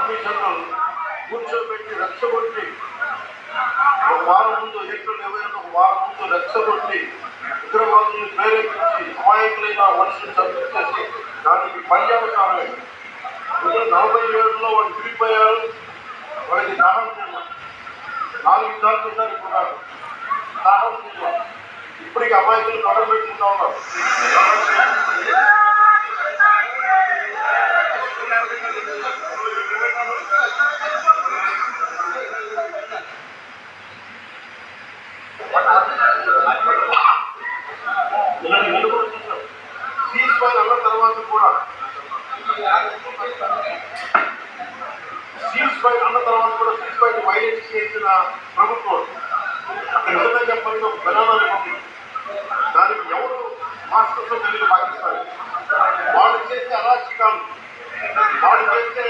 కమిషన్లు కూర్చోబెట్టి రెచ్చగొట్టి ఒక వారం ముందు ఏప్రిల్ 21 ఒక వారం ముందు రెచ్చగొట్టి ఉగ్రవాదులను ప్రేరేపించి అమాయకులైన మనుషులు చంపించేసి దానికి పర్యావసానమే 47లో వాళ్ళు విడిపోయారు. వాళ్ళకి దాహం తిన్నాం 4 యుద్ధాలు తిన్నారు. ఇప్పుడు దాహం తిన్నాం. ఇప్పటికి అమాయకులు కడలు పెట్టుకుంటా ఉన్నారు. సీజ్ ఫైర్ అన్న తర్వాత కూడా సీజ్ ఫైర్ వైలెన్స్ చేసిన ప్రభుత్వం నిజంగా చెప్పండి ఒక బనానా రిపబ్లిక్. దానికి ఎవరు మాస్టర్స్ తెలియదు పాకిస్తాన్. వాళ్ళు చేసే అరాచకాలు వాళ్ళు చేసే